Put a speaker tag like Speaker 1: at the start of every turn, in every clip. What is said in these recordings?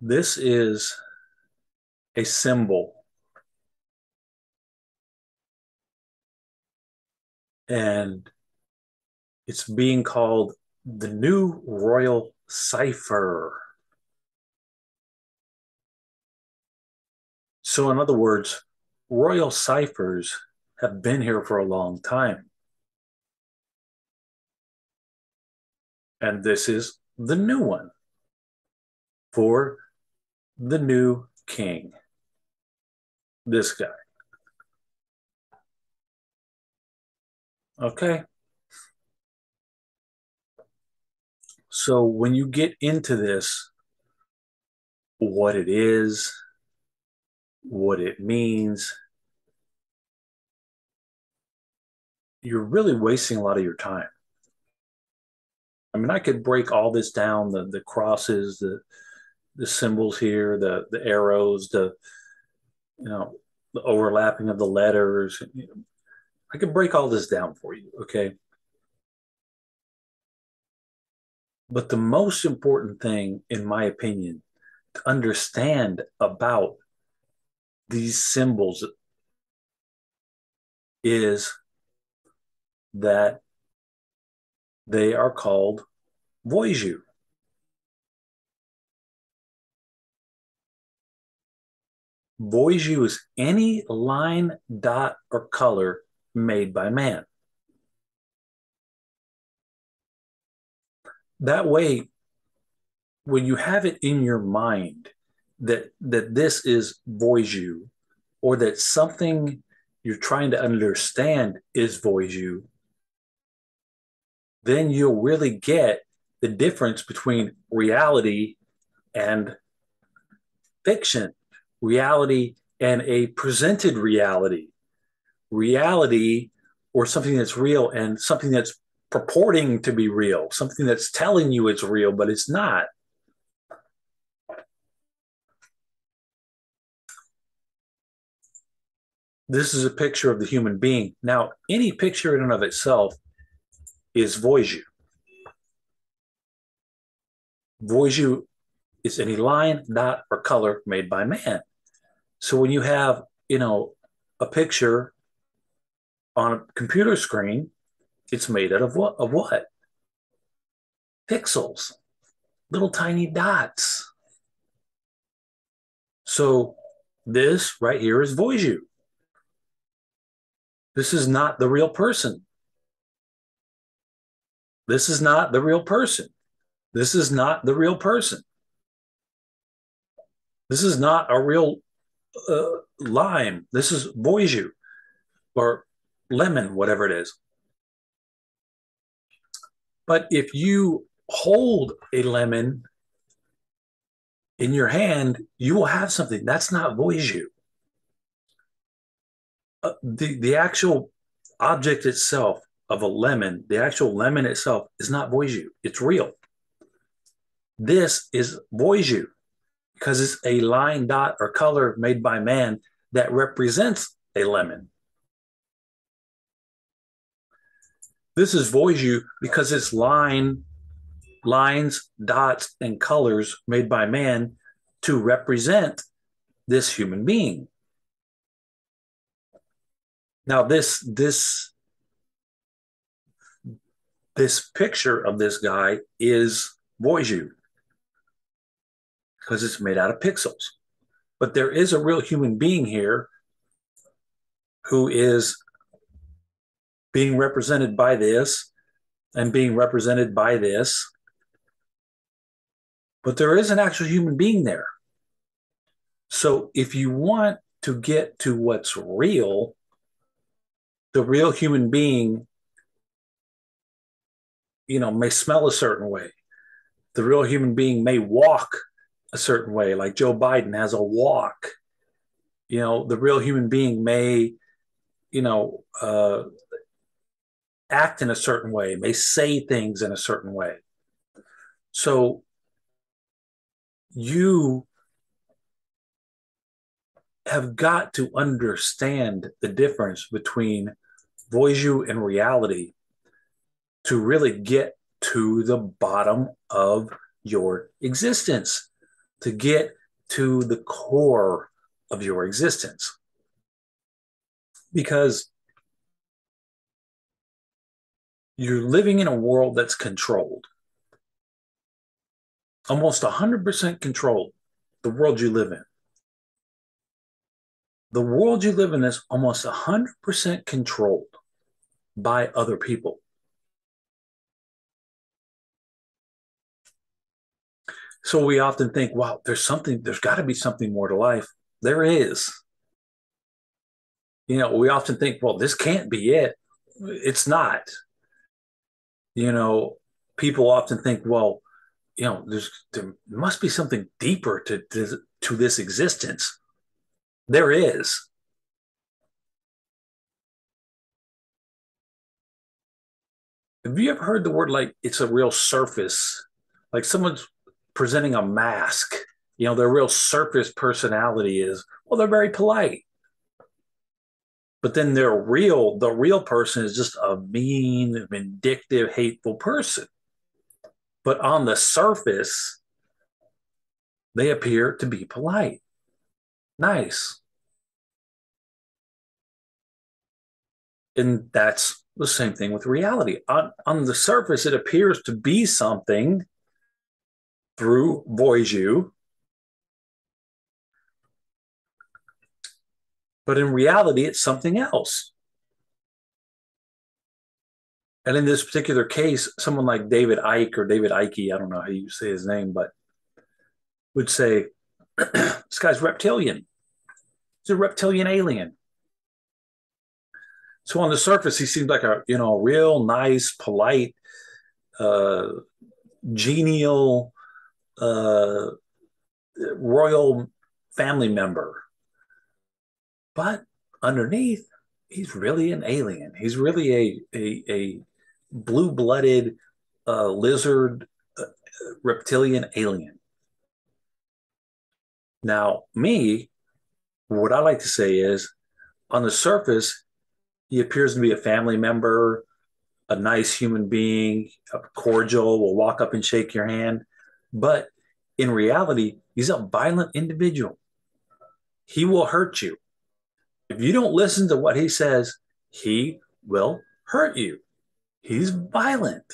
Speaker 1: This is a symbol, and it's being called the new royal cipher. So, in other words, royal ciphers have been here for a long time, and this is the new one for the new king, this guy. Okay. So, when you get into this, what it is, what it means, you're really wasting a lot of your time. I mean, I could break all this down, the crosses, the symbols here, the arrows, you know the overlapping of the letters. I could break all this down for you, okay? But the most important thing, in my opinion, to understand about these symbols is that they are called voiju. Voiju is any line, dot, or color made by man. That way, when you have it in your mind that this is voiju, or that something you're trying to understand is voiju, then you'll really get the difference between reality and fiction, reality and a presented reality, reality or something that's real and something that's purporting to be real, something that's telling you it's real, but it's not. This is a picture of the human being. Now, any picture in and of itself is voiju. Voiju is any line, dot, or color made by man. So when you have, a picture on a computer screen, it's made out of what? Of what? Pixels, little tiny dots. So this right here is voiju. This is not the real person. This is not the real person. This is not the real person. This is not a real lime. This is voiju or lemon, whatever it is. But if you hold a lemon in your hand, you will have something. That's not voiju. The actual object itself of a lemon, the actual lemon itself is not voiju. It's real. This is voiju because it's a line, dot, or color made by man that represents a lemon. This is voiju because it's lines, dots, and colors made by man to represent this human being. Now, this picture of this guy is voiju because it's made out of pixels. But there is a real human being here who is being represented by this and being represented by this. But there is an actual human being there. So if you want to get to what's real, the real human being, may smell a certain way. The real human being may walk a certain way, like Joe Biden has a walk. The real human being may, you know, uh, act in a certain way, may say things in a certain way. So you have got to understand the difference between voiju and reality to really get to the bottom of your existence. to get to the core of your existence. Because you're living in a world that's controlled, almost 100% controlled, the world you live in. The world you live in is almost 100% controlled by other people. So we often think, wow, there's got to be something more to life. There is. We often think, well, this can't be it. It's not. You know, People often think, well, there must be something deeper to this existence. There is. Have you ever heard the word like it's a real surface? Like someone's presenting a mask. Their real surface personality is, well, they're very polite. But then the real person is just a mean, vindictive, hateful person. But on the surface, they appear to be polite, nice. And that's the same thing with reality. On the surface, it appears to be something through Voiju, but in reality, it's something else. And in this particular case, someone like David Icke or David Icke, I don't know how you say his name, but would say, this guy's reptilian. He's a reptilian alien. So on the surface, he seems like a real nice, polite, uh, genial, uh, royal family member. But underneath, he's really an alien. He's really a blue blooded lizard reptilian alien. Now, what I like to say is on the surface, he appears to be a family member, a nice human being, cordial, will walk up and shake your hand. But in reality, he's a violent individual. He will hurt you. If you don't listen to what he says, he will hurt you. He's violent.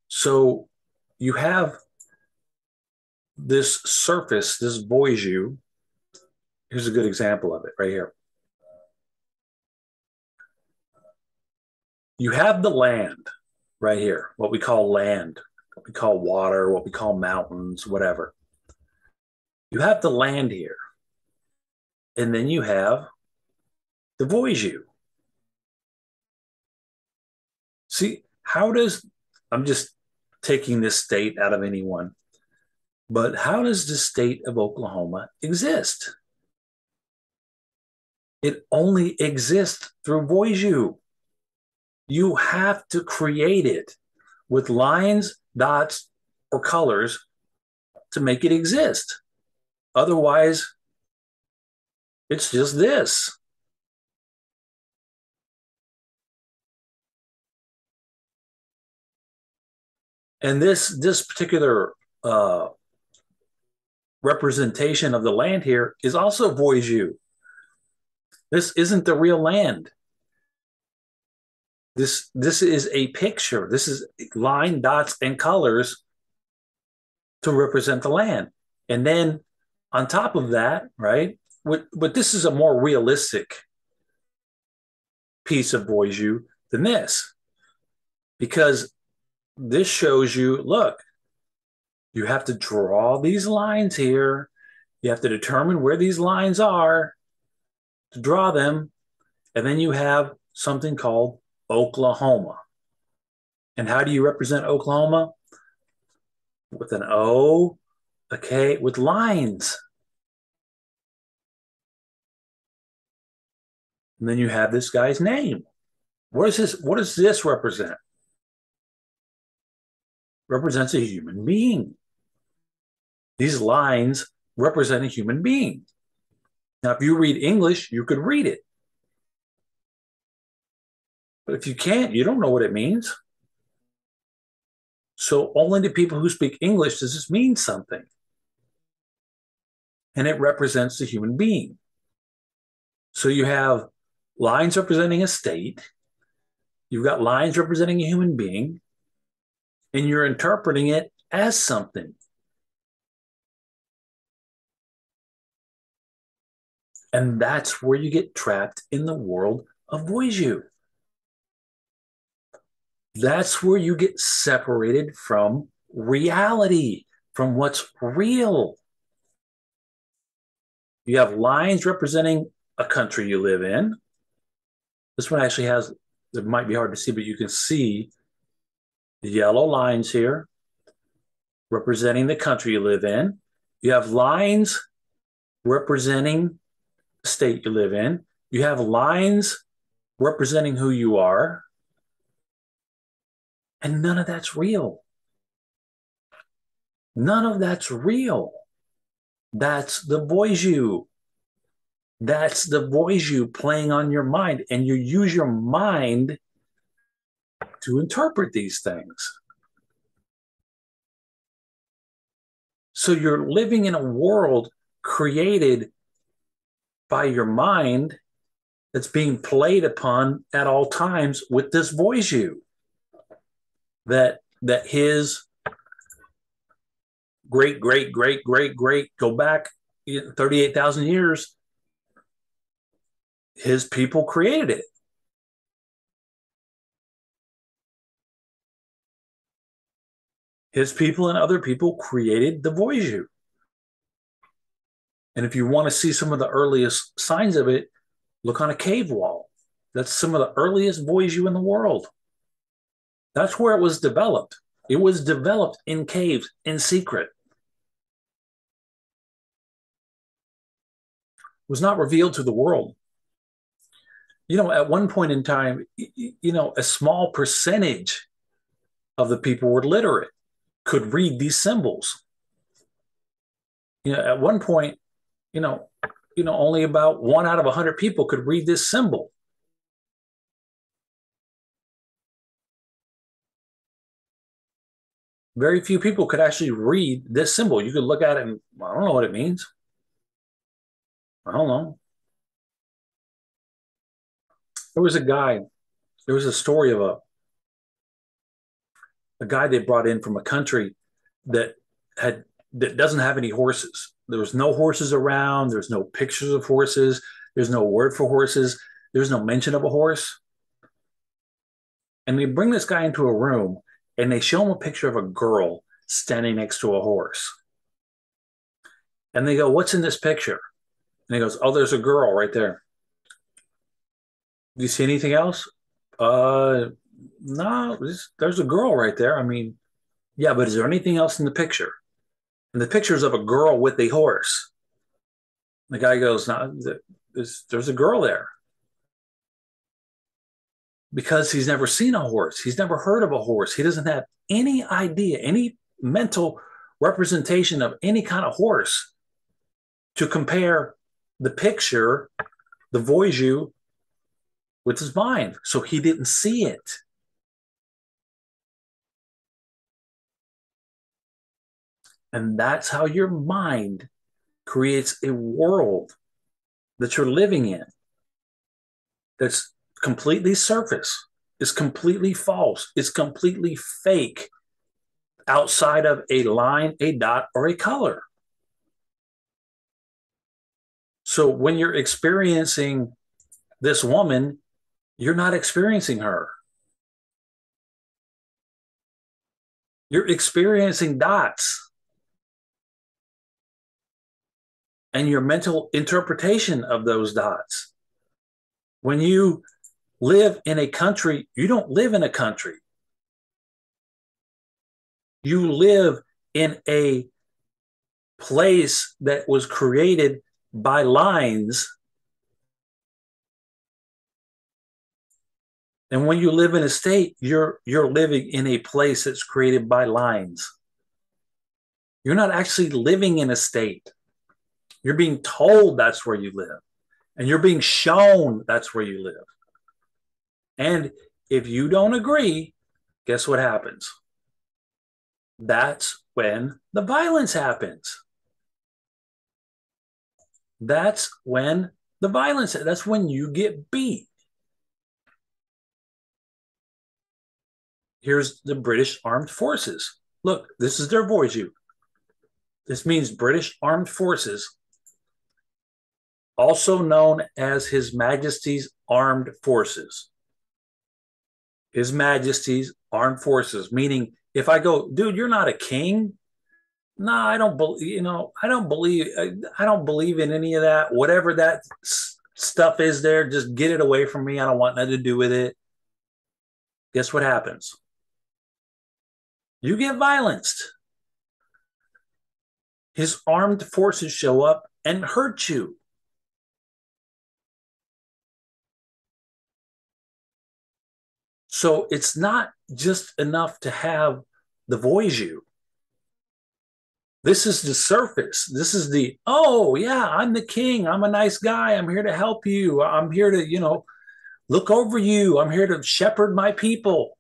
Speaker 1: So you have this surface, this Voiju. Here's a good example of it right here. You have the land right here, what we call land, what we call water, what we call mountains, whatever. You have the land here. And then you have the Voiju. See, I'm just taking this state out of anyone, but how does the state of Oklahoma exist? It only exists through Voiju. You have to create it with lines, dots, or colors to make it exist. Otherwise, it's just this. And this particular representation of the land here is also Voiju. This isn't the real land. This is a picture. This is line, dots, and colors to represent the land. And then on top of that, right? But this is a more realistic piece of Voiju than this, because this shows you, look, you have to draw these lines here. You have to determine where these lines are to draw them. And then you have something called Oklahoma. And how do you represent Oklahoma? With an O, a K, with lines. And then you have this guy's name. What does this represent? Represents a human being. These lines represent a human being. Now, if you read English, you could read it. But if you can't, you don't know what it means. So only to people who speak English does this mean something. And it represents the human being. So you have lines representing a state, you've got lines representing a human being, and you're interpreting it as something. And that's where you get trapped in the world of voodoo. That's where you get separated from reality, from what's real. You have lines representing a country you live in. This one actually has, it might be hard to see, but you can see the yellow lines here representing the country you live in. You have lines representing the state you live in. You have lines representing who you are. And none of that's real. None of that's real. That's the voodoo. That's the voodoo playing on your mind. And you use your mind to interpret these things. So you're living in a world created by your mind that's being played upon at all times with this voodoo that his great go back 38,000 years, his people created it. His people and other people created the voodoo. And if you want to see some of the earliest signs of it, look on a cave wall. That's some of the earliest voodoo in the world. That's where it was developed. It was developed in caves, in secret. It was not revealed to the world. You know, at one point in time, you know, a small percentage of the people were literate, could read these symbols. You know, at one point, you know, only about 1 out of 100 people could read this symbol. Very few people could actually read this symbol. You could look at it and I don't know what it means. I don't know. There was a guy. There was a story of a guy they brought in from a country that had that doesn't have any horses. There was no horses around. There's no pictures of horses. There's no word for horses. There's no mention of a horse. And they bring this guy into a room and they show him a picture of a girl standing next to a horse. And they go, "What's in this picture?" And he goes, "Oh, there's a girl right there. Do you see anything else?" No, there's a girl right there. I mean, yeah, but is there anything else in the picture? And the picture is of a girl with a horse. The guy goes, "No, there's a girl there." Because he's never seen a horse. He's never heard of a horse. He doesn't have any idea, any mental representation of any kind of horse to compare the picture, the voodoo, with his mind. So he didn't see it. And that's how your mind creates a world that you're living in that's completely surface, is completely false, is completely fake outside of a line, a dot, or a color. So when you're experiencing this woman, you're not experiencing her. You're experiencing dots and your mental interpretation of those dots. When you live in a country, you don't live in a country. You live in a place that was created by lines. And when you live in a state, you're living in a place that's created by lines. You're not actually living in a state. You're being told that's where you live. And you're being shown that's where you live. And if you don't agree, guess what happens? That's when the violence happens. That's when you get beat. Here's the British Armed Forces. Look, this is their voyage. This means British Armed Forces, also known as His Majesty's Armed Forces. His Majesty's Armed Forces, meaning if I go, dude, you're not a king. No, I don't believe, I don't believe in any of that. Whatever that stuff is there, just get it away from me. I don't want nothing to do with it. Guess what happens? You get violenced. His armed forces show up and hurt you. So it's not just enough to have the voyage. This is the surface. This is the, oh, yeah, I'm the king. I'm a nice guy. I'm here to help you. I'm here to, look over you. I'm here to shepherd my people.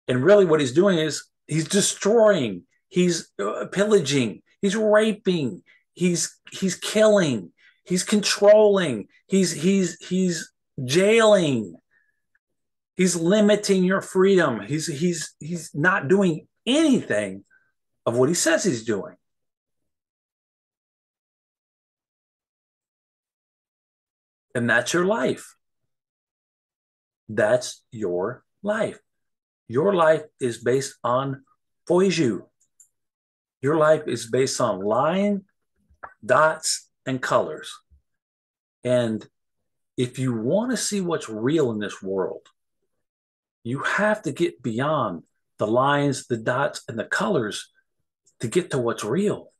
Speaker 1: And really, what he's doing is he's destroying, he's pillaging, he's raping, he's killing, he's controlling, he's jailing, he's limiting your freedom. He's not doing anything of what he says he's doing. And that's your life. That's your life. Your life is based on voyage. Your life is based on line, dots, and colors. And if you want to see what's real in this world, you have to get beyond the lines, the dots, and the colors to get to what's real.